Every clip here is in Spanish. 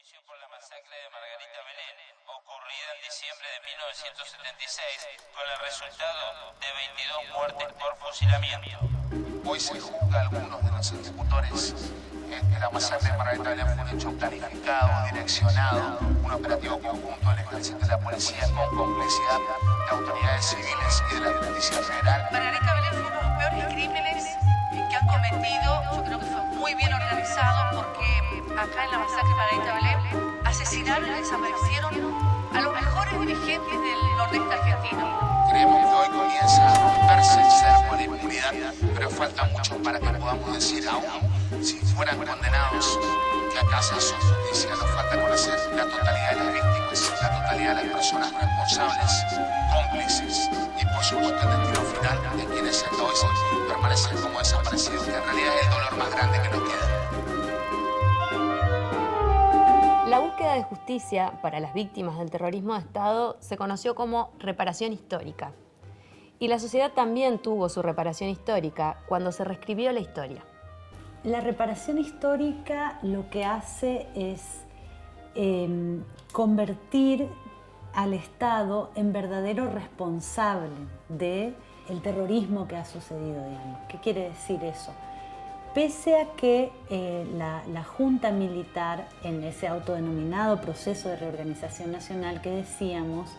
juicio por la masacre de Margarita Belén, ocurrida en diciembre de 1976, con el resultado de 22 muertes por fusilamiento. Hoy se juzga a algunos de los ejecutores que la masacre de Margarita Belén fue un hecho planificado, direccionado, un operativo conjunto del ejército y la policía con complicidad de autoridades civiles y de la justicia federal. Margarita Belén fue uno de los peores crímenes que han cometido. Yo creo que fue muy bien organizado porque acá en la masacre de Margarita Belén asesinaron y desaparecieron a los mejores dirigentes del nordeste argentino. Creemos que hoy comienza a romperse el cerco de impunidad, pero falta mucho para que podamos decir aún, si fueran condenados, que acá se hizo justicia. Nos falta conocer la totalidad de las víctimas, la totalidad de las personas responsables, cómplices y por supuesto el destino final de quienes hasta hoy permanecen como desaparecidos, que en realidad es el dolor más grande que nos queda. La búsqueda de justicia para las víctimas del terrorismo de Estado se conoció como reparación histórica. Y la sociedad también tuvo su reparación histórica cuando se reescribió la historia. La reparación histórica lo que hace es convertir al Estado en verdadero responsable del terrorismo que ha sucedido, digamos. ¿Qué quiere decir eso? Pese a que la Junta Militar, en ese autodenominado proceso de reorganización nacional que decíamos,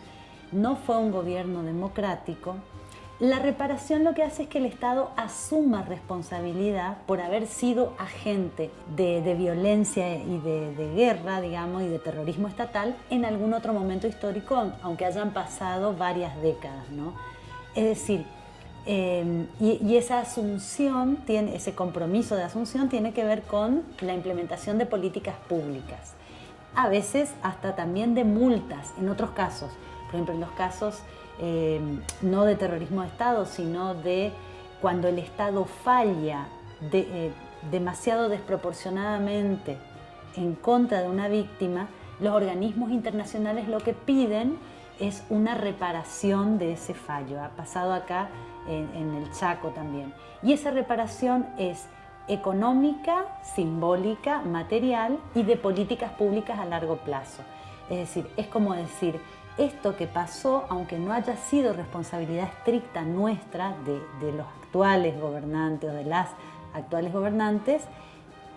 no fue un gobierno democrático, la reparación lo que hace es que el Estado asuma responsabilidad por haber sido agente de violencia y de guerra, digamos, y de terrorismo estatal en algún otro momento histórico, aunque hayan pasado varias décadas, ¿no? Es decir, y esa asunción, ese compromiso de asunción tiene que ver con la implementación de políticas públicas, a veces hasta también de multas en otros casos, por ejemplo en los casos no de terrorismo de Estado, sino de cuando el Estado falla demasiado desproporcionadamente en contra de una víctima, los organismos internacionales lo que piden es una reparación de ese fallo. Ha pasado acá en el Chaco también. Y esa reparación es económica, simbólica, material y de políticas públicas a largo plazo. Es decir, es como decir, esto que pasó, aunque no haya sido responsabilidad estricta nuestra de los actuales gobernantes o de las actuales gobernantes,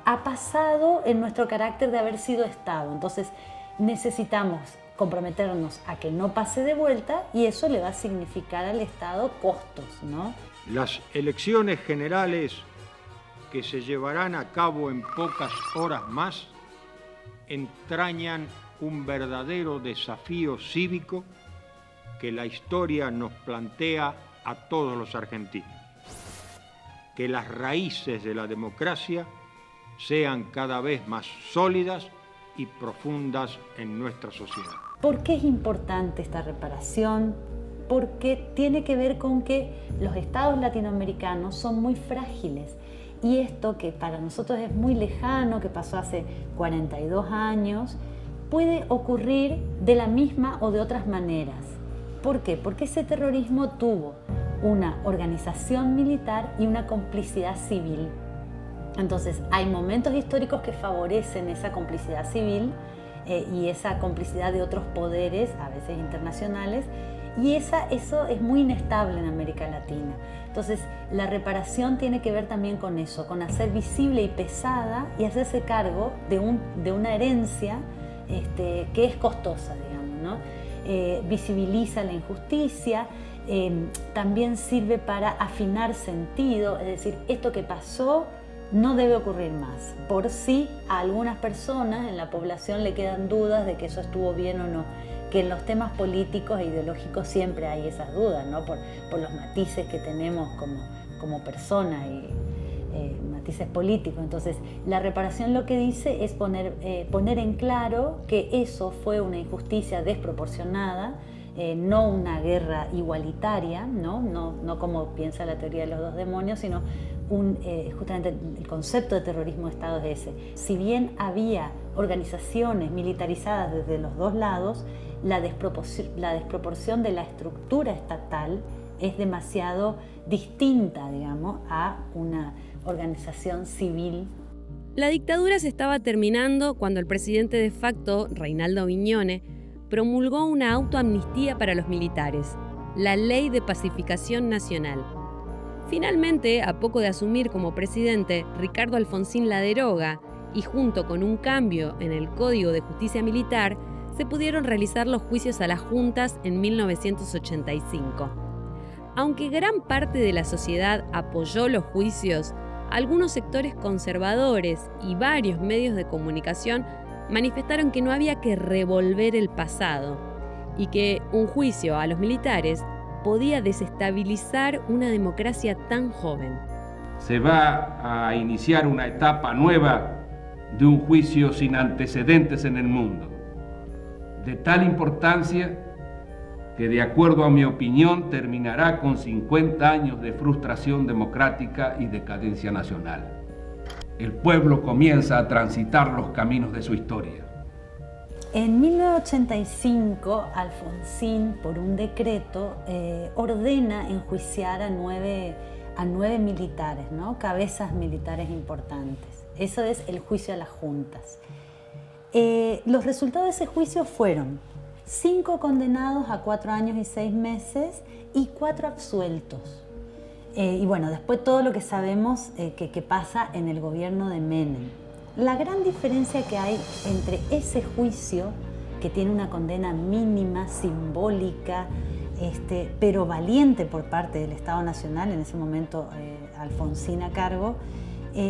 ha pasado en nuestro carácter de haber sido Estado. Entonces necesitamos comprometernos a que no pase de vuelta y eso le va a significar al Estado costos, ¿no? Las elecciones generales que se llevarán a cabo en pocas horas más entrañan un verdadero desafío cívico que la historia nos plantea a todos los argentinos. Que las raíces de la democracia sean cada vez más sólidas y profundas en nuestra sociedad. ¿Por qué es importante esta reparación? Porque tiene que ver con que los estados latinoamericanos son muy frágiles y esto que para nosotros es muy lejano, que pasó hace 42 años, puede ocurrir de la misma o de otras maneras. ¿Por qué? Porque ese terrorismo tuvo una organización militar y una complicidad civil. Entonces, hay momentos históricos que favorecen esa complicidad civil y esa complicidad de otros poderes, a veces internacionales, y eso es muy inestable en América Latina. Entonces, la reparación tiene que ver también con eso, con hacer visible y pesada y hacerse cargo de una herencia que es costosa, digamos, ¿no? Visibiliza la injusticia, también sirve para afinar sentido, es decir, esto que pasó no debe ocurrir más, por si a algunas personas en la población le quedan dudas de que eso estuvo bien o no, que en los temas políticos e ideológicos siempre hay esas dudas, ¿no? Por los matices que tenemos como personas y matices políticos. Entonces, la reparación lo que dice es poner en claro que eso fue una injusticia desproporcionada, no una guerra igualitaria, no como piensa la teoría de los dos demonios, sino justamente el concepto de terrorismo de Estado es ese. Si bien había organizaciones militarizadas desde los dos lados, la desproporción de la estructura estatal es demasiado distinta, digamos, a una organización civil La dictadura se estaba terminando cuando el presidente de facto, Reinaldo Viñone, promulgó una autoamnistía para los militares, la Ley de Pacificación Nacional. Finalmente, a poco de asumir como presidente, Ricardo Alfonsín la deroga y junto con un cambio en el Código de Justicia Militar, se pudieron realizar los juicios a las juntas en 1985. Aunque gran parte de la sociedad apoyó los juicios, algunos sectores conservadores y varios medios de comunicación manifestaron que no había que revolver el pasado y que un juicio a los militares podía desestabilizar una democracia tan joven. Se va a iniciar una etapa nueva de un juicio sin antecedentes en el mundo, de tal importancia que, de acuerdo a mi opinión, terminará con 50 años de frustración democrática y decadencia nacional. El pueblo comienza a transitar los caminos de su historia. En 1985, Alfonsín, por un decreto, ordena enjuiciar a nueve militares, ¿no? Cabezas militares importantes. Eso es el juicio a las juntas. Los resultados de ese juicio fueron 5 condenados a 4 años y 6 meses y 4 absueltos. Y bueno, después todo lo que sabemos que pasa en el gobierno de Menem. La gran diferencia que hay entre ese juicio, que tiene una condena mínima, simbólica, pero valiente por parte del Estado Nacional, en ese momento Alfonsín a cargo,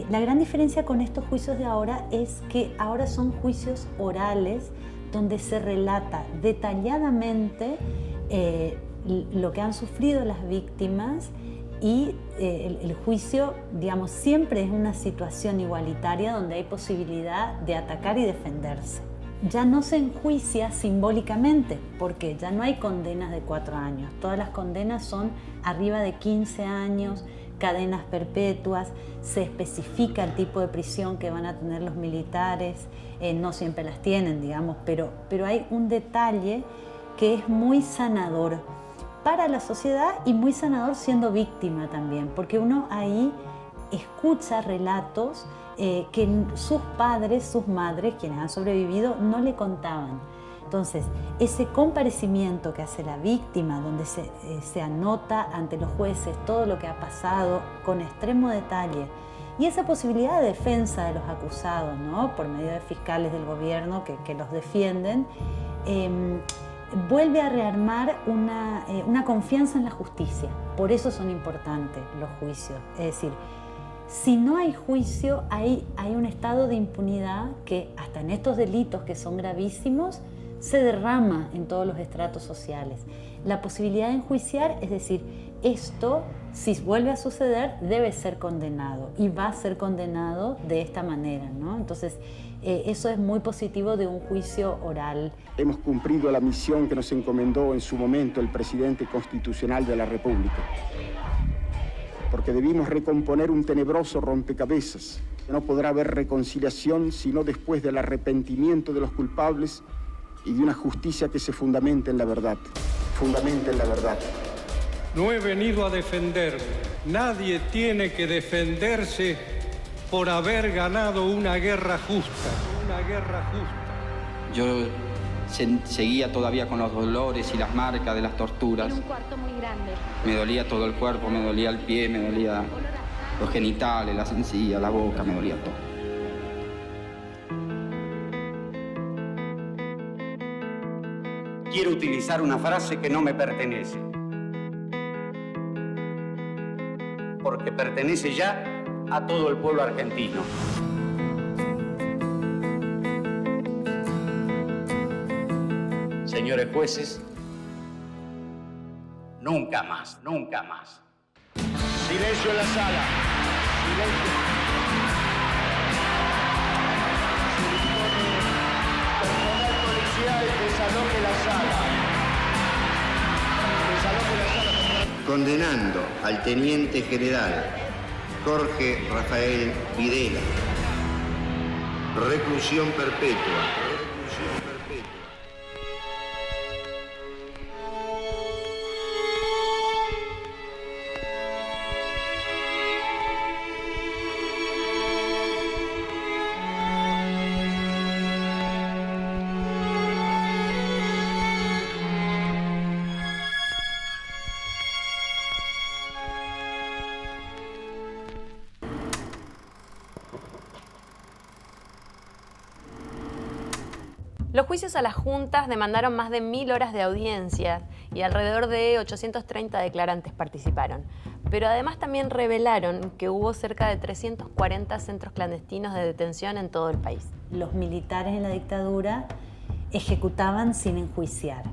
la gran diferencia con estos juicios de ahora es que ahora son juicios orales donde se relata detalladamente lo que han sufrido las víctimas y el juicio, digamos, siempre es una situación igualitaria donde hay posibilidad de atacar y defenderse. Ya no se enjuicia simbólicamente porque ya no hay condenas de 4 años. Todas las condenas son arriba de 15 años, cadenas perpetuas, se especifica el tipo de prisión que van a tener los militares, no siempre las tienen, digamos, pero hay un detalle que es muy sanador para la sociedad y muy sanador siendo víctima también, porque uno ahí escucha relatos que sus padres, sus madres, quienes han sobrevivido, no le contaban. Entonces, ese comparecimiento que hace la víctima, donde se anota ante los jueces todo lo que ha pasado con extremo detalle, y esa posibilidad de defensa de los acusados, ¿no? Por medio de fiscales del gobierno que los defienden, vuelve a rearmar una confianza en la justicia. Por eso son importantes los juicios. Es decir, si no hay juicio, hay un estado de impunidad que hasta en estos delitos que son gravísimos se derrama en todos los estratos sociales. La posibilidad de enjuiciar, es decir, esto, si vuelve a suceder, debe ser condenado y va a ser condenado de esta manera, ¿no? Entonces, eso es muy positivo de un juicio oral. Hemos cumplido la misión que nos encomendó en su momento el presidente constitucional de la República, porque debimos recomponer un tenebroso rompecabezas. No podrá haber reconciliación sino después del arrepentimiento de los culpables y de una justicia que se fundamente en la verdad. Fundamente en la verdad. No he venido a defenderme. Nadie tiene que defenderse por haber ganado una guerra justa. Una guerra justa. Yo seguía todavía con los dolores y las marcas de las torturas. En un cuarto muy grande. Me dolía todo el cuerpo, me dolía el pie, me dolía los genitales, las encías, la boca, me dolía todo. Quiero utilizar una frase que no me pertenece, porque pertenece ya a todo el pueblo argentino. Señores jueces, nunca más, nunca más. Silencio en la sala. Silencio. Personal policial, desaloje la sala. Desaloje la sala. Condenando al teniente general Jorge Rafael Videla. Reclusión perpetua. Los juicios a las juntas demandaron más de 1000 horas de audiencia y alrededor de 830 declarantes participaron. Pero además también revelaron que hubo cerca de 340 centros clandestinos de detención en todo el país. Los militares en la dictadura ejecutaban sin enjuiciar.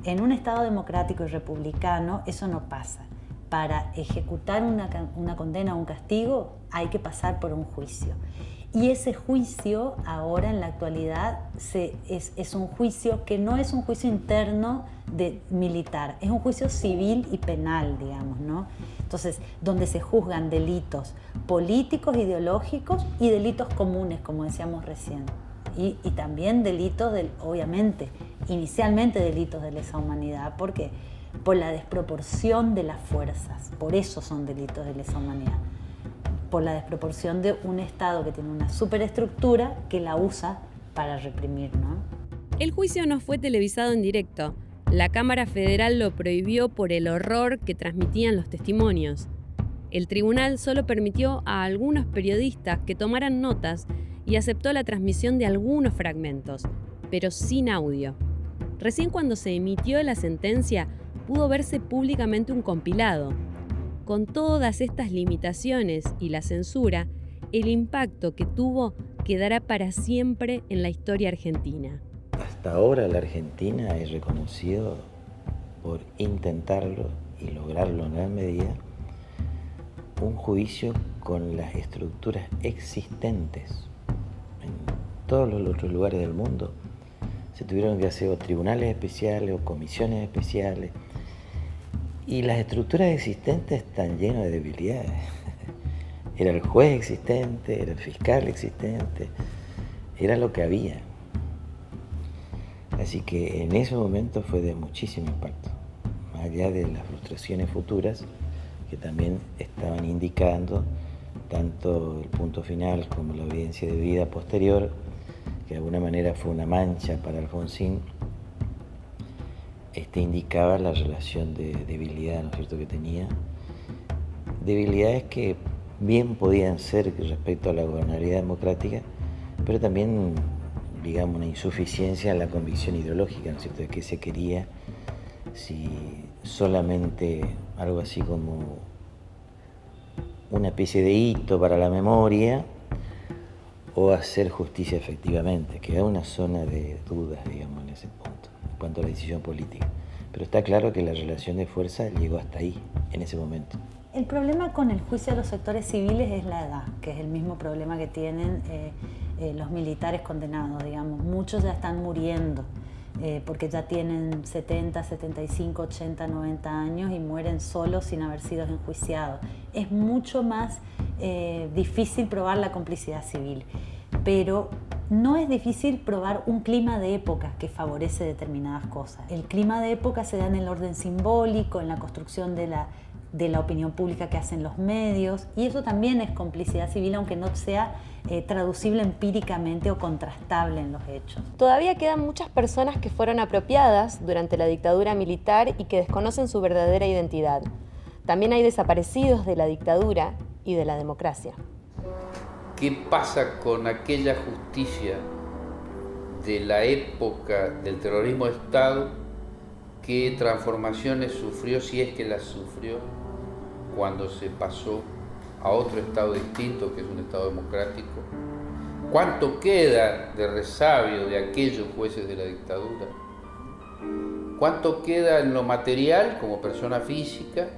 En un Estado democrático y republicano eso no pasa. Para ejecutar una condena o un castigo hay que pasar por un juicio. Y ese juicio ahora en la actualidad es un juicio que no es un juicio interno militar, es un juicio civil y penal, digamos, ¿no? Entonces, donde se juzgan delitos políticos, ideológicos y delitos comunes, como decíamos recién. Y también delitos, obviamente, inicialmente delitos de lesa humanidad, porque por la desproporción de las fuerzas, por eso son delitos de lesa humanidad. Por la desproporción de un Estado que tiene una superestructura que la usa para reprimir, ¿no? El juicio no fue televisado en directo. La Cámara Federal lo prohibió por el horror que transmitían los testimonios. El tribunal solo permitió a algunos periodistas que tomaran notas y aceptó la transmisión de algunos fragmentos, pero sin audio. Recién cuando se emitió la sentencia, pudo verse públicamente un compilado. Con todas estas limitaciones y la censura, el impacto que tuvo quedará para siempre en la historia argentina. Hasta ahora la Argentina es reconocido por intentarlo y lograrlo en gran medida un juicio con las estructuras existentes. En todos los otros lugares del mundo se tuvieron que hacer o tribunales especiales o comisiones especiales. Y las estructuras existentes están llenas de debilidades. Era el juez existente, era el fiscal existente, era lo que había. Así que en ese momento fue de muchísimo impacto, más allá de las frustraciones futuras que también estaban indicando tanto el punto final como la audiencia de vida posterior, que de alguna manera fue una mancha para Alfonsín. Indicaba la relación de debilidad, ¿no es cierto?, que tenía. Debilidades que bien podían ser respecto a la gobernabilidad democrática, pero también, digamos, una insuficiencia en la convicción ideológica, ¿no es cierto?, de qué se quería, si solamente algo así como una especie de hito para la memoria o hacer justicia efectivamente, que era una zona de dudas, digamos, en ese punto, en cuanto a la decisión política. Pero está claro que la relación de fuerza llegó hasta ahí, en ese momento. El problema con el juicio a los sectores civiles es la edad, que es el mismo problema que tienen los militares condenados, digamos. Muchos ya están muriendo porque ya tienen 70, 75, 80, 90 años y mueren solos sin haber sido enjuiciados. Es mucho más difícil probar la complicidad civil, pero no es difícil probar un clima de época que favorece determinadas cosas. El clima de época se da en el orden simbólico, en la construcción de la opinión pública que hacen los medios, y eso también es complicidad civil, aunque no sea traducible empíricamente o contrastable en los hechos. Todavía quedan muchas personas que fueron apropiadas durante la dictadura militar y que desconocen su verdadera identidad. También hay desaparecidos de la dictadura y de la democracia. ¿Qué pasa con aquella justicia de la época del terrorismo de Estado? ¿Qué transformaciones sufrió, si es que las sufrió, cuando se pasó a otro Estado distinto, que es un Estado democrático? ¿Cuánto queda de resabio de aquellos jueces de la dictadura? ¿Cuánto queda en lo material como persona física?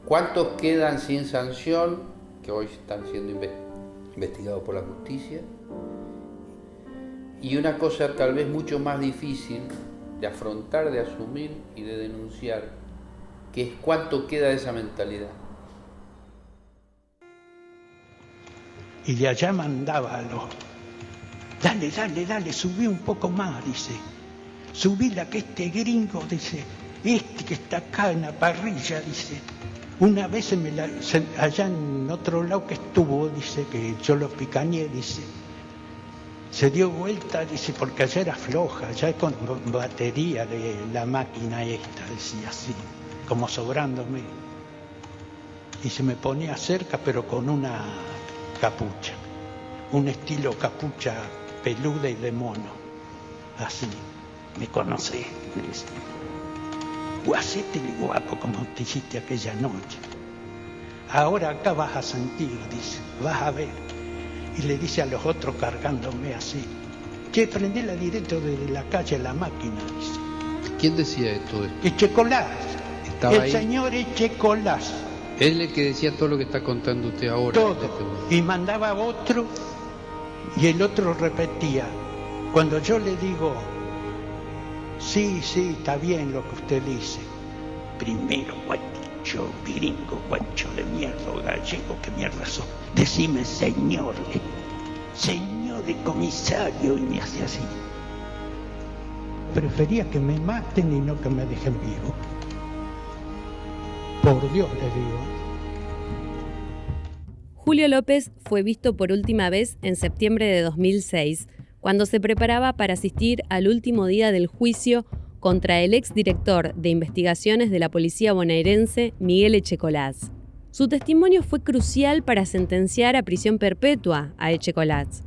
¿Cuántos quedan sin sanción, que hoy están siendo investigados por la justicia? Y una cosa tal vez mucho más difícil de afrontar, de asumir y de denunciar, que es cuánto queda de esa mentalidad. Y de allá mandaba a los, dale, subí un poco más, dice, subí la que este gringo, dice, este que está acá en la parrilla, dice, una vez allá en otro lado que estuvo, dice, que yo lo picañé, dice, se dio vuelta, dice, porque allá era floja, allá con batería de la máquina esta, decía así, como sobrándome. Y se me ponía cerca, pero con una capucha, un estilo capucha peluda y de mono. así, me conocés, me dice. O hacete el guapo como te hiciste aquella noche. Ahora acá vas a sentir, dice, vas a ver. Y le dice a los otros cargándome así. Che, prendela directo de la calle a la máquina, dice. ¿Quién decía todo esto? Echecolás. Estaba el ahí. Señor Echecolás. Él es el que decía todo lo que está contando usted ahora. Todo. Y mandaba a otro y el otro repetía. Cuando yo le digo, sí, está bien lo que usted dice. Primero, guacho, gringo, guacho de mierda, gallego, ¿qué mierda sos? Decime señor de comisario, y me hace así. Prefería que me maten y no que me dejen vivo. Por Dios le digo. Julio López fue visto por última vez en septiembre de 2006, cuando se preparaba para asistir al último día del juicio contra el exdirector de investigaciones de la policía bonaerense, Miguel Echecolás. Su testimonio fue crucial para sentenciar a prisión perpetua a Echecolás.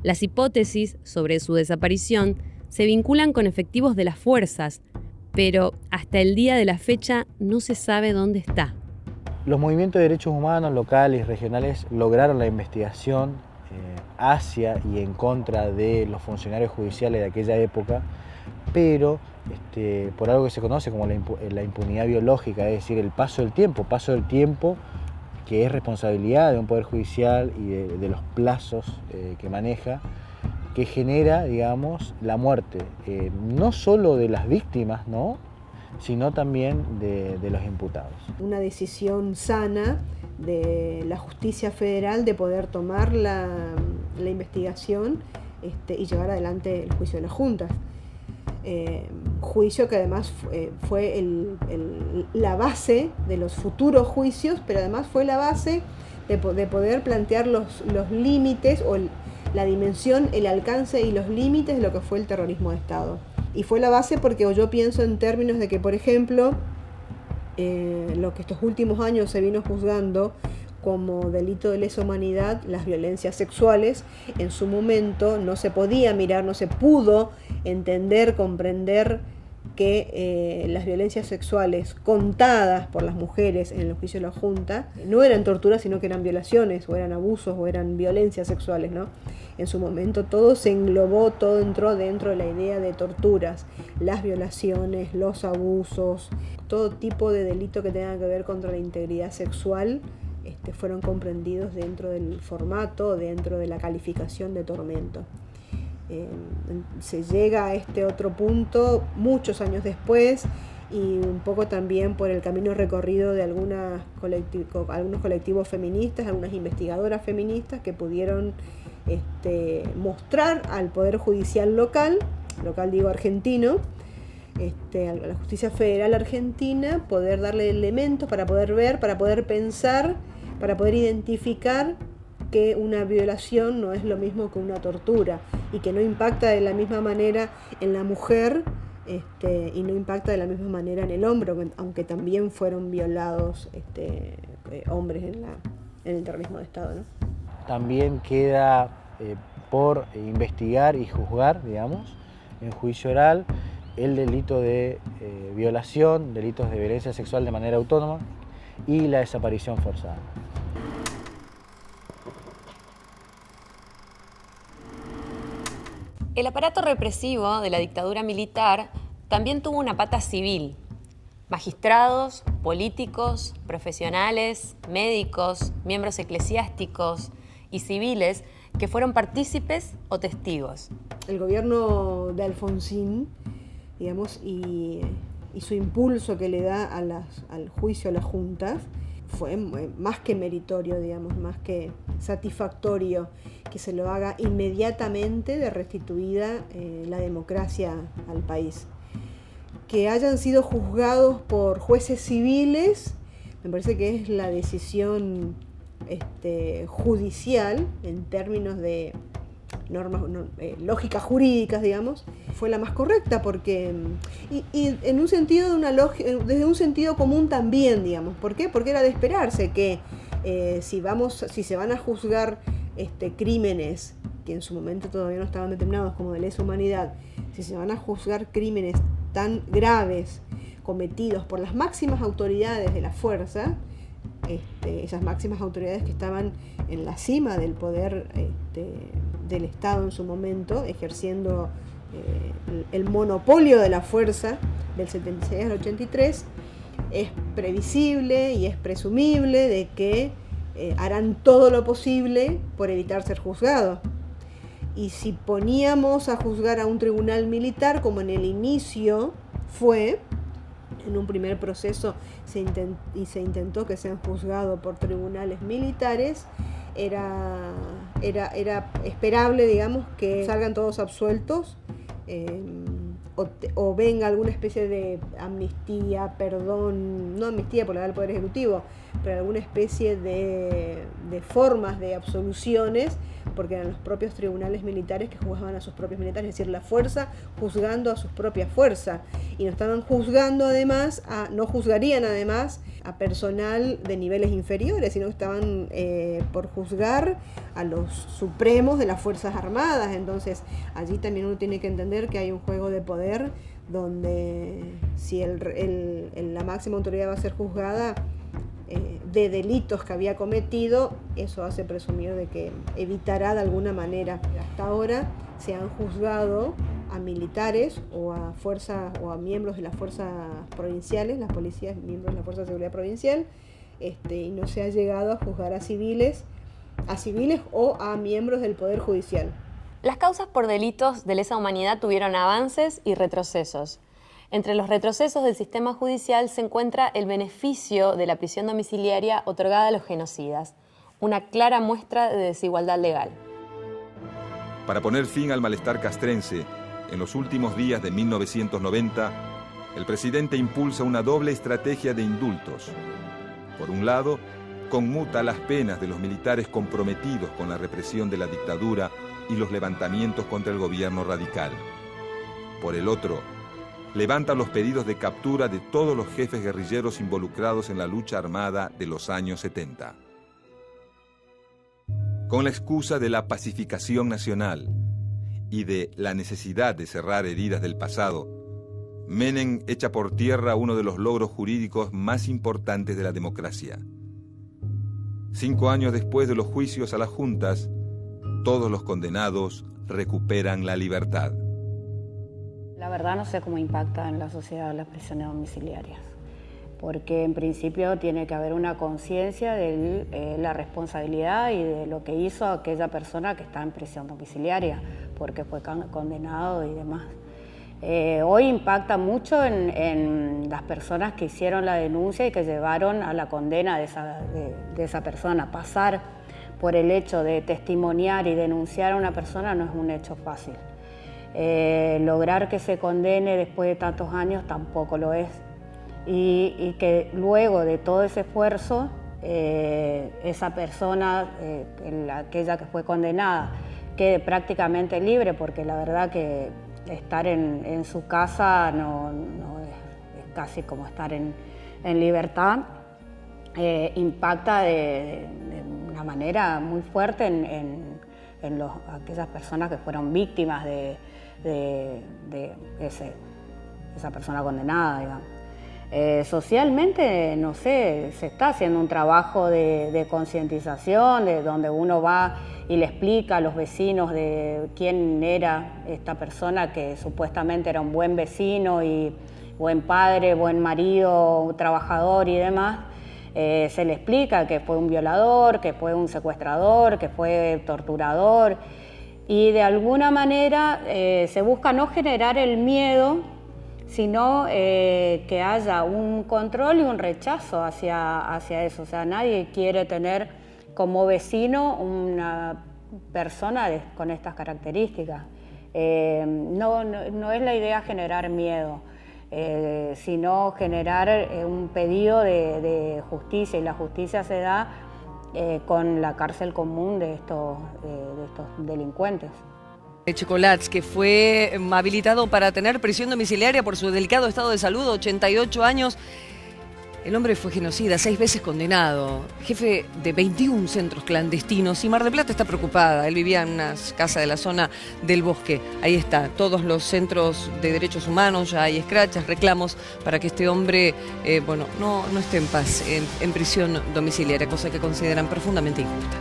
Las hipótesis sobre su desaparición se vinculan con efectivos de las fuerzas, pero hasta el día de la fecha no se sabe dónde está. Los movimientos de derechos humanos locales y regionales lograron la investigación hacia y en contra de los funcionarios judiciales de aquella época, pero por algo que se conoce como la impunidad biológica, es decir, el paso del tiempo que es responsabilidad de un poder judicial y de los plazos que maneja, que genera, digamos, la muerte, no solo de las víctimas, ¿no?, sino también de los imputados. Una decisión sana de la justicia federal de poder tomar la investigación y llevar adelante el juicio de las juntas. Juicio que además fue la base de los futuros juicios, pero además fue la base de poder plantear los límites o la dimensión, el alcance y los límites de lo que fue el terrorismo de Estado. Y fue la base porque yo pienso en términos de que, por ejemplo, lo que estos últimos años se vino juzgando como delito de lesa humanidad, las violencias sexuales, en su momento no se podía mirar, no se pudo entender, comprender que las violencias sexuales contadas por las mujeres en el juicio de la Junta no eran torturas, sino que eran violaciones, o eran abusos, o eran violencias sexuales, ¿no? En su momento todo se englobó, todo entró dentro de la idea de torturas, las violaciones, los abusos, todo tipo de delito que tenga que ver contra la integridad sexual fueron comprendidos dentro del formato, dentro de la calificación de tormento. Se llega a este otro punto muchos años después y un poco también por el camino recorrido de algunos colectivos feministas, algunas investigadoras feministas que pudieron mostrar al Poder Judicial local digo argentino, a la Justicia Federal Argentina, poder darle elementos para poder ver, para poder pensar, para poder identificar que una violación no es lo mismo que una tortura y que no impacta de la misma manera en la mujer y no impacta de la misma manera en el hombre, aunque también fueron violados hombres en el terrorismo de Estado, ¿no? También queda por investigar y juzgar, digamos, en juicio oral, el delito de violación, delitos de violencia sexual de manera autónoma y la desaparición forzada. El aparato represivo de la dictadura militar también tuvo una pata civil. Magistrados, políticos, profesionales, médicos, miembros eclesiásticos y civiles que fueron partícipes o testigos. El gobierno de Alfonsín, digamos, y su impulso que le da al juicio a las juntas fue más que meritorio, digamos, más que satisfactorio que se lo haga inmediatamente de restituida la democracia al país. Que hayan sido juzgados por jueces civiles, me parece que es la decisión judicial en términos de normas, lógicas jurídicas, digamos, fue la más correcta porque y en un sentido desde un sentido común también, digamos. ¿Por qué? Porque era de esperarse que si se van a juzgar crímenes que en su momento todavía no estaban determinados como de lesa humanidad si se van a juzgar crímenes tan graves cometidos por las máximas autoridades de la fuerza, esas máximas autoridades que estaban en la cima del poder del Estado en su momento, ejerciendo el monopolio de la fuerza del 76 al 83, es previsible y es presumible de que harán todo lo posible por evitar ser juzgados. Y si poníamos a juzgar a un tribunal militar, como en el inicio fue, en un primer proceso se intentó que sean juzgados por tribunales militares, era esperable, digamos, que salgan todos absueltos, o venga alguna especie de amnistía, perdón, no amnistía por la del Poder Ejecutivo, pero alguna especie de formas de absoluciones, porque eran los propios tribunales militares que juzgaban a sus propios militares, es decir, la fuerza juzgando a sus propias fuerzas, y no estaban juzgando además, no juzgarían además a personal de niveles inferiores, sino que estaban por juzgar a los supremos de las Fuerzas Armadas. Entonces allí también uno tiene que entender que hay un juego de poder donde si la máxima autoridad va a ser juzgada de delitos que había cometido, eso hace presumir de que evitará de alguna manera. Hasta ahora se han juzgado a militares o a fuerzas o a miembros de las fuerzas provinciales, las policías, miembros de la Fuerza de Seguridad Provincial, y no se ha llegado a juzgar a civiles o a miembros del Poder Judicial. Las causas por delitos de lesa humanidad tuvieron avances y retrocesos. Entre los retrocesos del sistema judicial se encuentra el beneficio de la prisión domiciliaria otorgada a los genocidas, una clara muestra de desigualdad legal. Para poner fin al malestar castrense, en los últimos días de 1990, el presidente impulsa una doble estrategia de indultos. Por un lado, conmuta las penas de los militares comprometidos con la represión de la dictadura y los levantamientos contra el gobierno radical. Por el otro, levanta los pedidos de captura de todos los jefes guerrilleros involucrados en la lucha armada de los años 70. Con la excusa de la pacificación nacional y de la necesidad de cerrar heridas del pasado, Menem echa por tierra uno de los logros jurídicos más importantes de la democracia. 5 años después de los juicios a las juntas, todos los condenados recuperan la libertad. La verdad no sé cómo impacta en la sociedad las prisiones domiciliarias, porque en principio tiene que haber una conciencia de la responsabilidad y de lo que hizo aquella persona que está en prisión domiciliaria, porque fue condenado y demás. Hoy impacta mucho en las personas que hicieron la denuncia y que llevaron a la condena de esa persona. Pasar por el hecho de testimoniar y denunciar a una persona no es un hecho fácil. Lograr que se condene después de tantos años tampoco lo es. Y que luego de todo ese esfuerzo, esa persona, aquella que fue condenada, quede prácticamente libre, porque la verdad que estar en su casa no es casi como estar en libertad, impacta de una manera muy fuerte en aquellas personas que fueron víctimas de esa persona condenada, digamos. Socialmente, no sé, se está haciendo un trabajo de concientización, de donde uno va y le explica a los vecinos de quién era esta persona que supuestamente era un buen vecino y buen padre, buen marido, trabajador y demás. Se le explica que fue un violador, que fue un secuestrador, que fue torturador, y de alguna manera se busca no generar el miedo, sino que haya un control y un rechazo hacia eso. O sea, nadie quiere tener como vecino una persona con estas características. No es la idea generar miedo, sino generar un pedido de justicia, y la justicia se da con la cárcel común de estos delincuentes. Chocolats, que fue habilitado para tener prisión domiciliaria por su delicado estado de salud, 88 años. El hombre fue genocida, 6 veces condenado, jefe de 21 centros clandestinos, y Mar del Plata está preocupada. Él vivía en una casa de la zona del Bosque. Ahí está, todos los centros de derechos humanos, ya hay escrachas, reclamos para que este hombre no esté en paz, en prisión domiciliaria, cosa que consideran profundamente injusta.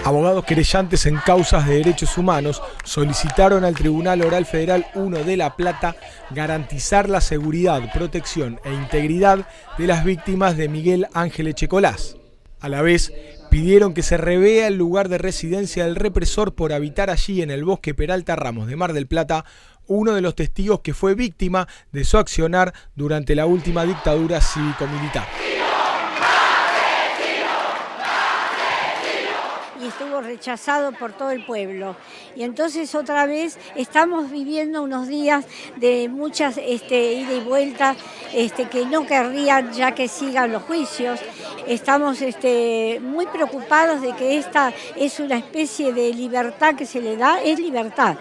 Abogados querellantes en causas de derechos humanos solicitaron al Tribunal Oral Federal 1 de La Plata garantizar la seguridad, protección e integridad de las víctimas de Miguel Ángel Echecolás. A la vez, pidieron que se revea el lugar de residencia del represor por habitar allí en el Bosque Peralta Ramos de Mar del Plata, uno de los testigos que fue víctima de su accionar durante la última dictadura cívico-militar. Estuvo rechazado por todo el pueblo. Y entonces otra vez estamos viviendo unos días de muchas ida y vuelta, que no querrían ya que sigan los juicios. Estamos muy preocupados de que esta es una especie de libertad que se le da, es libertad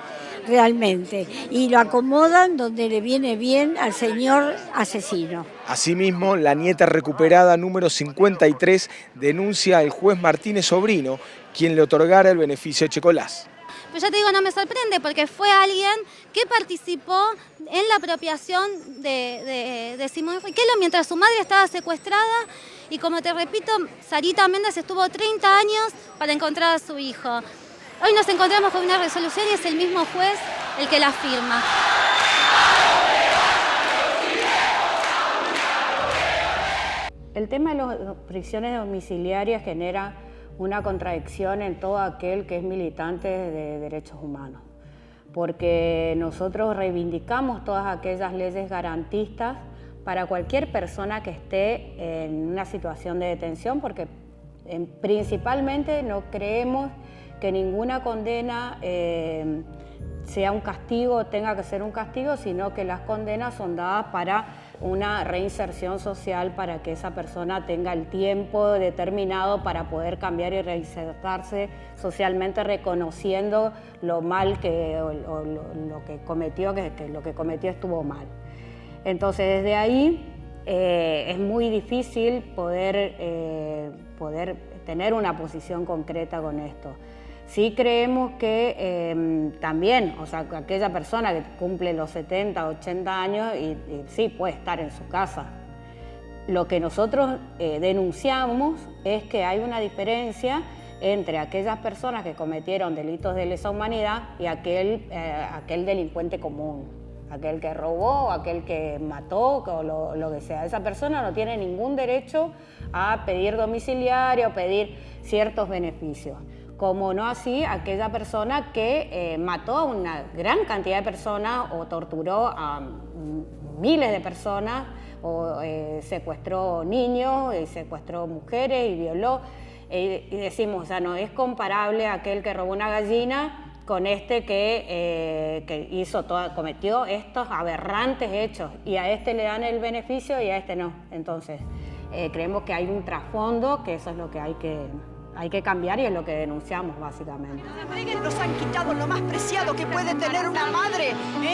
realmente, y lo acomodan donde le viene bien al señor asesino. Asimismo, la nieta recuperada número 53 denuncia al juez Martínez Sobrino, quien le otorgara el beneficio a Echecolás. Pero ya te digo, no me sorprende porque fue alguien que participó en la apropiación de Simón Riquelme mientras su madre estaba secuestrada, y como te repito, Sarita Méndez estuvo 30 años para encontrar a su hijo. Hoy nos encontramos con una resolución y es el mismo juez el que la firma. El tema de las prisiones domiciliarias genera una contradicción en todo aquel que es militante de derechos humanos, porque nosotros reivindicamos todas aquellas leyes garantistas para cualquier persona que esté en una situación de detención, porque principalmente no creemos que ninguna condena sea un castigo, tenga que ser un castigo, sino que las condenas son dadas para una reinserción social, para que esa persona tenga el tiempo determinado para poder cambiar y reinsertarse socialmente, reconociendo lo mal o lo que cometió, que lo que cometió estuvo mal. Entonces, desde ahí es muy difícil poder tener una posición concreta con esto. Sí creemos que también, aquella persona que cumple los 70, 80 años y sí puede estar en su casa. Lo que nosotros denunciamos es que hay una diferencia entre aquellas personas que cometieron delitos de lesa humanidad y aquel delincuente común, aquel que robó, aquel que mató, o lo que sea. Esa persona no tiene ningún derecho a pedir domiciliario, a pedir ciertos beneficios. Como no así aquella persona que mató a una gran cantidad de personas o torturó a miles de personas o secuestró niños, secuestró mujeres y violó. Y decimos, no es comparable aquel que robó una gallina con este que cometió estos aberrantes hechos, y a este le dan el beneficio y a este no. Entonces, creemos que hay un trasfondo, que eso es lo que hay que cambiar y es lo que denunciamos básicamente. Nos han quitado lo más preciado que puede tener una madre,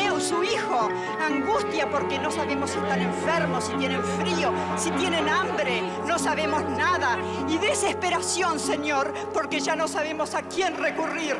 o su hijo. Angustia porque no sabemos si están enfermos, si tienen frío, si tienen hambre, no sabemos nada. Y desesperación, Señor, porque ya no sabemos a quién recurrir.